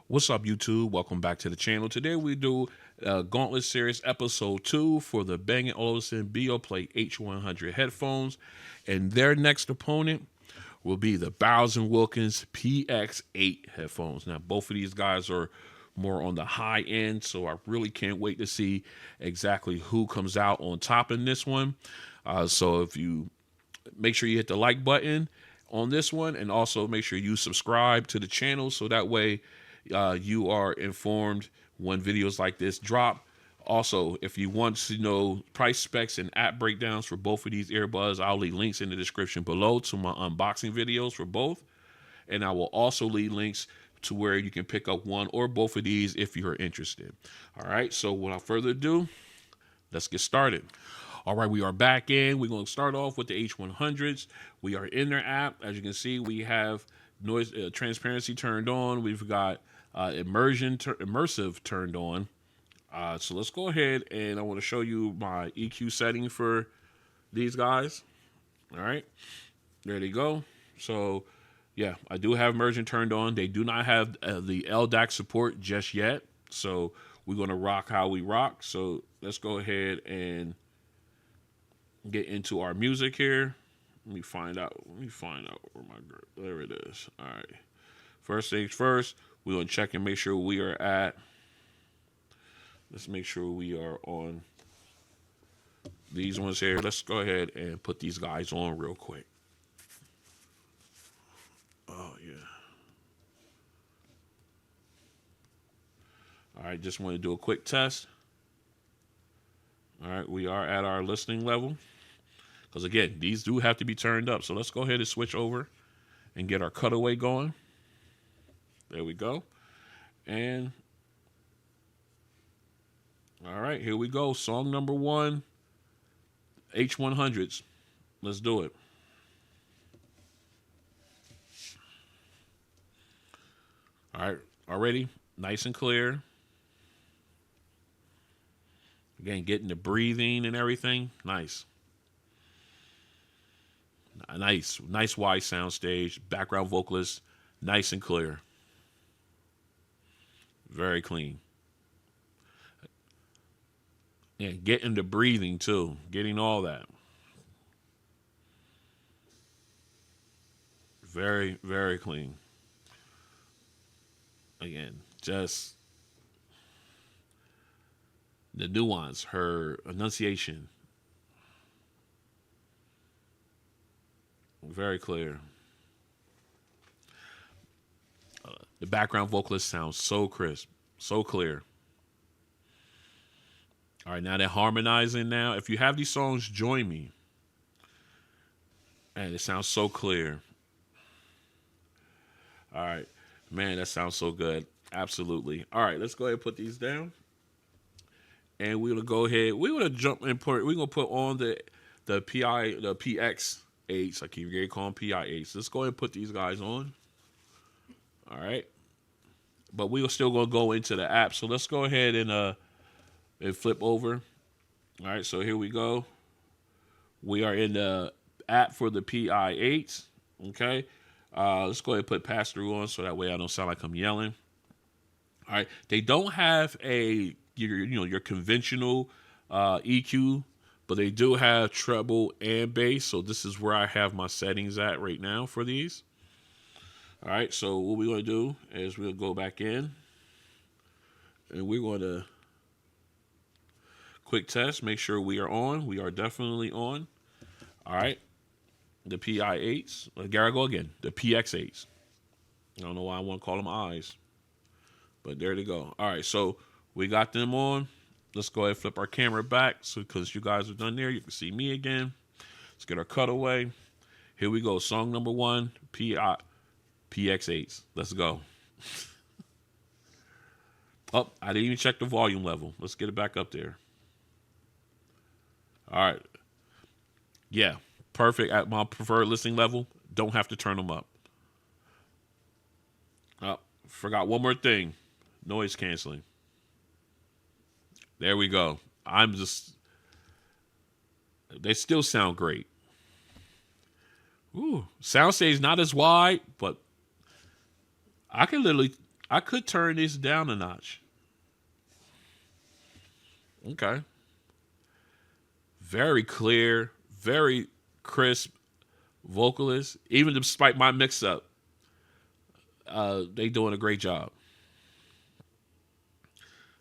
What's up, YouTube? Welcome back to the channel. Today we do Gauntlet Series Episode 2 for the Bang Olufsen Beoplay H100 headphones. And their next opponent will be the Bowers Wilkins Px8 headphones. Now, both of these guys are more on the high end, so I really can't wait to see exactly who comes out on top in this one. So if you make sure you hit the like button on this one, and also make sure you subscribe to the channel so that way you are informed when videos like this drop. Also, if you want to know price specs and app breakdowns for both of these earbuds, I'll leave links in the description below to my unboxing videos for both. And I will also leave links to where you can pick up one or both of these if you're interested. All right, so without further ado, let's get started. All right, we are back in. We're going to start off with the H100s. We are in their app. As you can see, we have noise transparency turned on. We've got immersive turned on. So let's go ahead, and I want to show you my EQ setting for these guys. All right, there they go. So yeah, I do have immersion turned on. They do not have the LDAC support just yet. So we're going to rock how we rock. So let's go ahead and get into our music here. Let me find out where my girl, there it is. All right. First things first, we're going to check and make sure we are at, let's make sure we are on these ones here. Let's go ahead and put these guys on real quick. Oh, yeah. All right, just want to do a quick test. All right, we are at our listening level. Because, again, these do have to be turned up. So let's go ahead and switch over and get our cutaway going. There we go. And, all right, here we go. Song number 1, H100s. Let's do it. All right, already nice and clear. Again, getting the breathing and everything. Nice. Nice wide sound stage. Background vocalist, nice and clear. Very clean. Yeah, getting the breathing too. Getting all that. Very, very clean. Again, just the nuance, her enunciation. Very clear. The background vocalist sounds so crisp, so clear. All right, now they're harmonizing now. If you have these songs, join me. And it sounds so clear. All right. Man, that sounds so good. Absolutely. All right, let's go ahead and put these down. And we're gonna go ahead. We're gonna jump in. We're gonna put on the PX8s. I keep getting calling PI8s. Let's go ahead and put these guys on. All right. But we are still gonna go into the app. So let's go ahead and flip over. All right. So here we go. We are in the app for the PI8s. Okay. Let's go ahead and put pass through on so that way I don't sound like I'm yelling. All right. They don't have your conventional EQ, but they do have treble and bass. So this is where I have my settings at right now for these. All right. So what we're going to do is we'll go back in and we're going to quick test, make sure we are on. We are definitely on. All right. The PI8s. Gotta go again. The PX8s. I don't know why I want to call them eyes. But there they go. All right, so we got them on. Let's go ahead and flip our camera back. So because you guys are done there, you can see me again. Let's get our cutaway. Here we go. Song number 1, PX8s. Let's go. Oh, I didn't even check the volume level. Let's get it back up there. All right. Yeah. Perfect at my preferred listening level. Don't have to turn them up. Oh, forgot one more thing. Noise canceling. There we go. They still sound great. Ooh, soundstage not as wide, but I can literally I could turn this down a notch. Okay. Very clear, very crisp vocalist. Even despite my mix up, they doing a great job.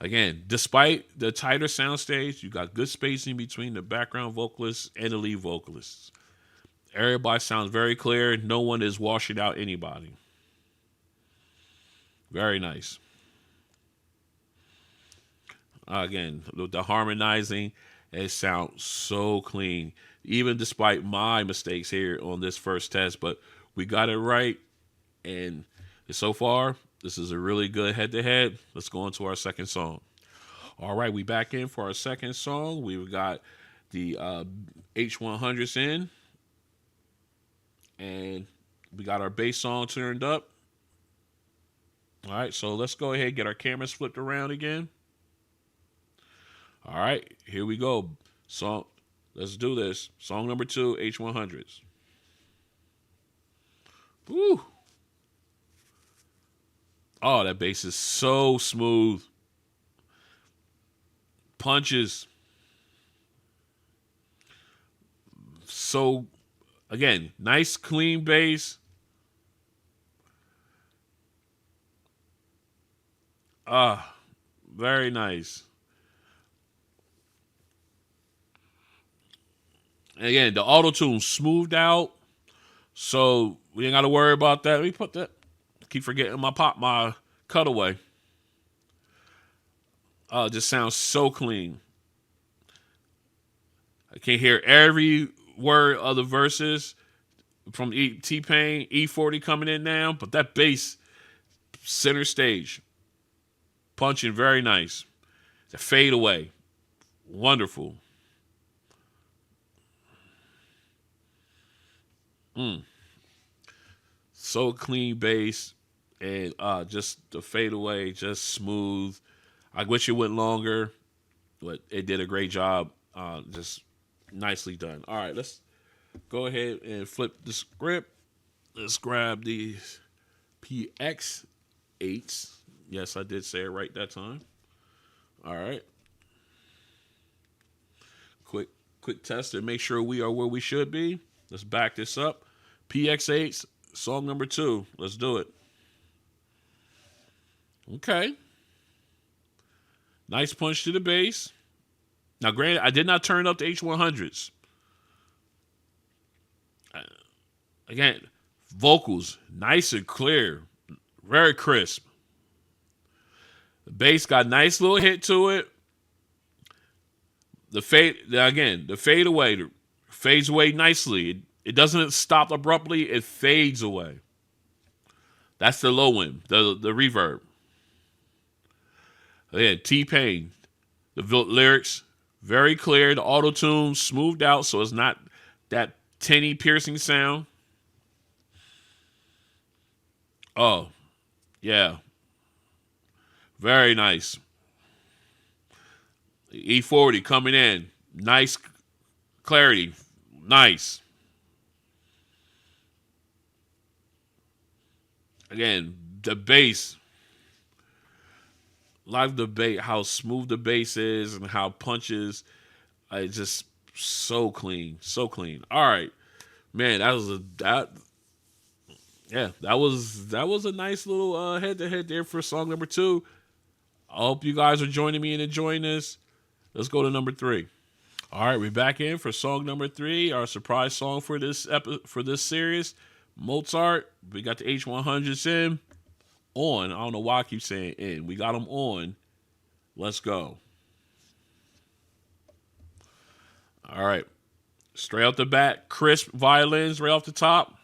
Again, despite the tighter soundstage, you got good spacing between the background vocalists and the lead vocalists. Everybody sounds very clear. No one is washing out anybody. Very nice. Again, the harmonizing, it sounds so clean. Even despite my mistakes here on this first test, but we got it right. And so far, this is a really good head-to-head. Let's go on to our second song. All right, we back in for our second song. We've got the H100s in. And we got our bass song turned up. All right, so let's go ahead and get our cameras flipped around again. All right, here we go. Song, let's do this. Song number 2, H100s. Woo! Oh, that bass is so smooth. Punches. So, again, nice clean bass. Very nice. And again, the auto tune smoothed out, so we ain't got to worry about that. Let me put that. Keep forgetting my cutaway. It just sounds so clean. I can hear every word of the verses from T-Pain, E40 coming in now, but that bass, center stage, punching very nice. The fade away, wonderful. So clean bass, and just the fade away, just smooth. I wish it went longer, but it did a great job. Just nicely done. All right, let's go ahead and flip the script. Let's grab these Px8s. Yes, I did say it right that time. All right. Quick test to make sure we are where we should be. Let's back this up. Px8s, song number 2. Let's do it. Okay. Nice punch to the bass. Now, granted, I did not turn up the H100s. Again, vocals, nice and clear. Very crisp. The bass got a nice little hit to it. The fade away fades away nicely. It doesn't stop abruptly. It fades away. That's the low end, the reverb. Again, T-Pain. The lyrics, very clear. The auto-tune smoothed out, so it's not that tinny, piercing sound. Oh, yeah. Very nice. E40 coming in. Nice clarity. Nice. Again, the bass. Like the bass, how smooth the bass is and how punches. It's just so clean. So clean. All right. Man, that was a nice little head-to-head there for song number 2. I hope you guys are joining me and enjoying this. Let's go to number 3. All right, we're back in for song number 3, our surprise song for this series. Mozart. We got the H100s in. On. I don't know why I keep saying in. We got them on. Let's go. All right. Straight off the bat, crisp violins right off the top.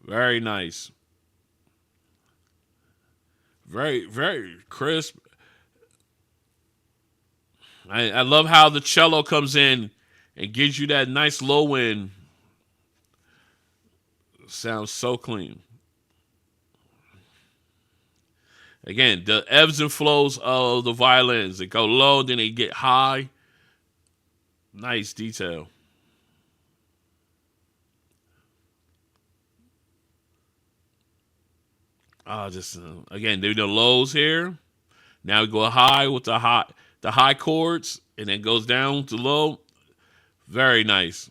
Very nice. Very, very crisp. I love how the cello comes in and gives you that nice low end. Sounds so clean. Again, the ebbs and flows of the violins. They go low, then they get high. Nice detail. Just again, do the lows here. Now we go high with the high chords, and then goes down to low. Very nice.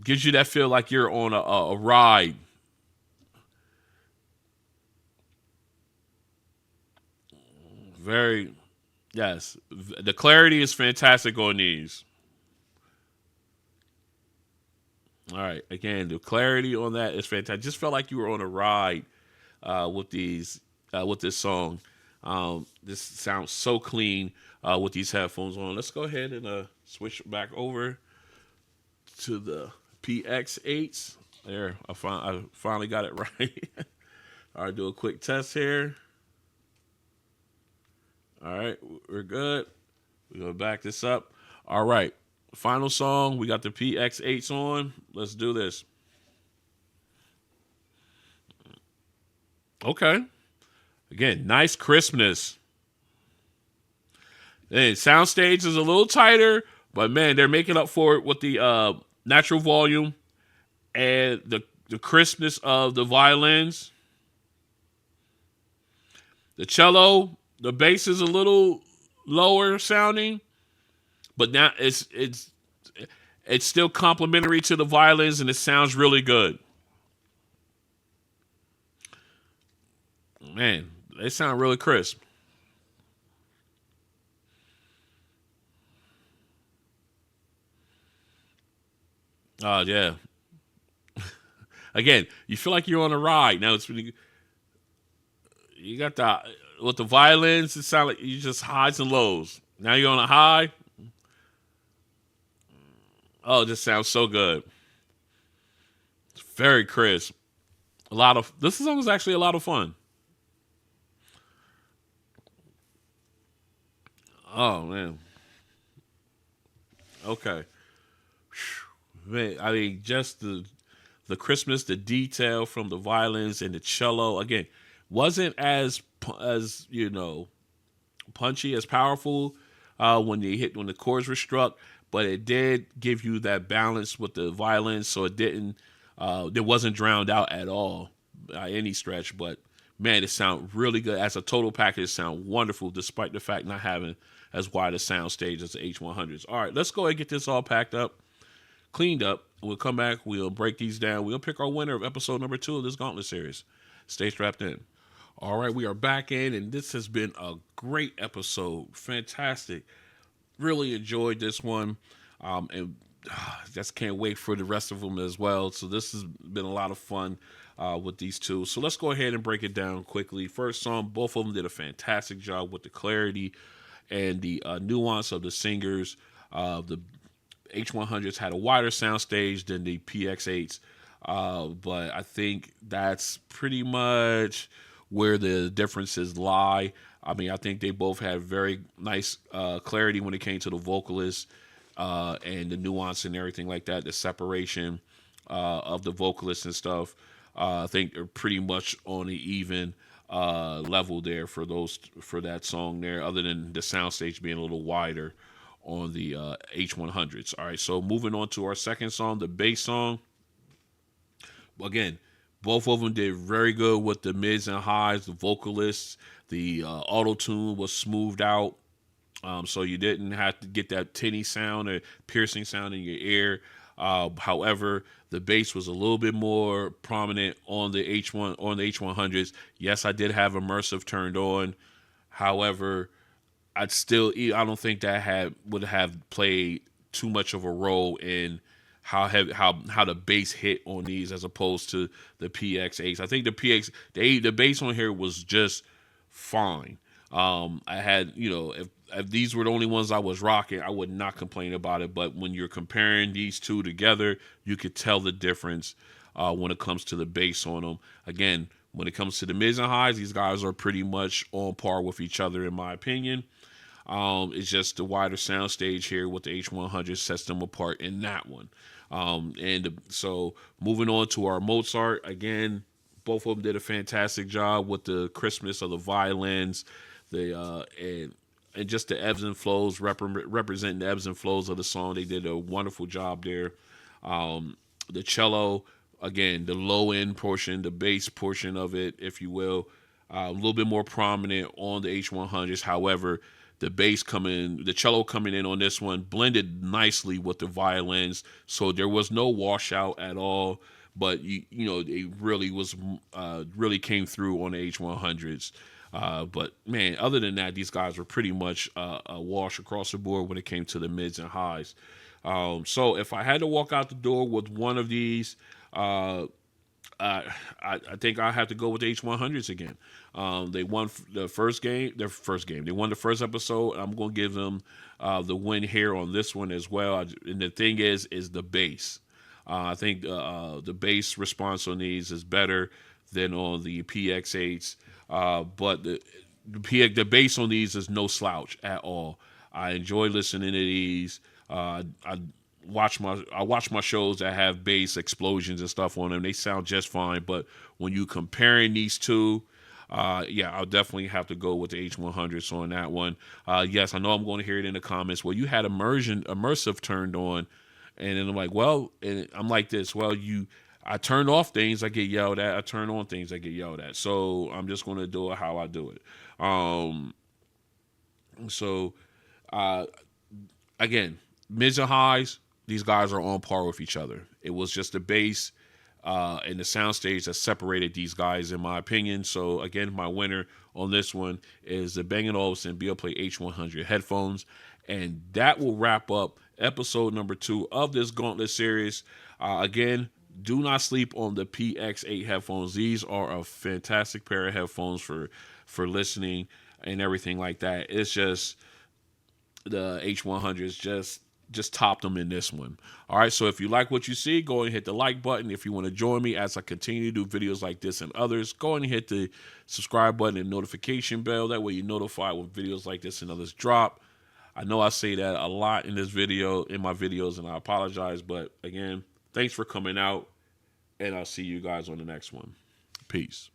Gives you that feel like you're on a ride. Very, yes. The clarity is fantastic on these. All right. Again, the clarity on that is fantastic. Just felt like you were on a ride with this song. This sounds so clean with these headphones on. Let's go ahead and switch back over to the PX8s. There, I finally got it right. All right, do a quick test here. All right, we're good. We're going to back this up. All right, final song. We got the PX8s on. Let's do this. Okay. Again, nice crispness. And soundstage is a little tighter, but man, they're making up for it with the natural volume and the crispness of the violins. The cello, the bass is a little lower sounding, but now it's still complementary to the violins and it sounds really good. Man, they sound really crisp. Yeah. Again, you feel like you're on a ride. Now it's really, you got the with the violins. It sounds like you just highs and lows. Now you're on a high. Oh, it just sounds so good. It's very crisp. A lot of this song is actually a lot of fun. Oh man. Okay. Man, I mean, just the crispness, the detail from the violins and the cello. Again, wasn't as punchy, as powerful when the chords were struck, but it did give you that balance with the violins, so it wasn't drowned out at all by any stretch. But man, it sounded really good as a total package. It sound wonderful, despite the fact not having as wide a sound stage as the H100s. All right, let's go ahead and get this all packed up, cleaned up. We'll come back. We'll break these down. We'll pick our winner of episode number 2 of this Gauntlet Series. Stay strapped in. All right, we are back in, and this has been a great episode. Fantastic. Really enjoyed this one, and just can't wait for the rest of them as well. So this has been a lot of fun with these two. So let's go ahead and break it down quickly. First song, both of them did a fantastic job with the clarity and the nuance of the singers. The H100s had a wider soundstage than the PX8s, but I think that's pretty much where the differences lie. I mean, I think they both had very nice clarity when it came to the vocalists and the nuance and everything like that, the separation of the vocalists and stuff. I think they're pretty much on the even level there for that song there, other than the soundstage being a little wider on the H100s. All right, so moving on to our second song, the bass song. Again, both of them did very good with the mids and highs, the vocalists. The auto tune was smoothed out, so you didn't have to get that tinny sound or piercing sound in your ear. However, the bass was a little bit more prominent on the H100s. Yes, I did have immersive turned on. However, I don't think that would have played too much of a role in how the bass hit on these as opposed to the PX8s. I think the bass on here was just fine. I had, if these were the only ones I was rocking, I would not complain about it. But when you're comparing these two together, you could tell the difference when it comes to the bass on them. Again, when it comes to the mids and highs, these guys are pretty much on par with each other, in my opinion. It's just the wider sound stage here with the H100 sets them apart in that one. So moving on to our Mozart, again, both of them did a fantastic job with the crispness of the violins, and just the ebbs and flows, representing the ebbs and flows of the song. They did a wonderful job there. The cello, again, the low end portion, the bass portion of it, if you will, a little bit more prominent on the H100s. However, the cello coming in on this one blended nicely with the violins, so there was no washout at all. But it really came through on the H100s. But man, other than that, these guys were pretty much a wash across the board when it came to the mids and highs. So if I had to walk out the door with one of these, I think I have to go with the H100s again. They won the first game. They won the first episode. I'm going to give them the win here on this one as well. And the thing is the bass. I think the bass response on these is better than on the PX8s. But the bass on these is no slouch at all. I enjoy listening to these. I watch my shows that have bass explosions and stuff on them. They sound just fine. But when you comparing these two, I'll definitely have to go with the H100s on that one. Yes, I know I'm going to hear it in the comments. Well, you had immersive turned on, and then I'm like, well, and I'm like this. Well, I turn off things, I get yelled at. I turn on things, I get yelled at. So I'm just going to do it how I do it. Again, mids and highs, these guys are on par with each other. It was just the bass and the soundstage that separated these guys, in my opinion. So again, my winner on this one is the Bang Olufsen Beoplay H100 headphones. And that will wrap up episode number 2 of this Gauntlet series. Again, do not sleep on the Px8 headphones. These are a fantastic pair of headphones for listening and everything like that. It's just the H100s just topped them in this one. All right, so if you like what you see, go and hit the like button. If you want to join me as I continue to do videos like this and others, go and hit the subscribe button and notification bell. That way you're notified when videos like this and others drop. I know I say that a lot in my videos, and I apologize. But again, thanks for coming out, and I'll see you guys on the next one. Peace.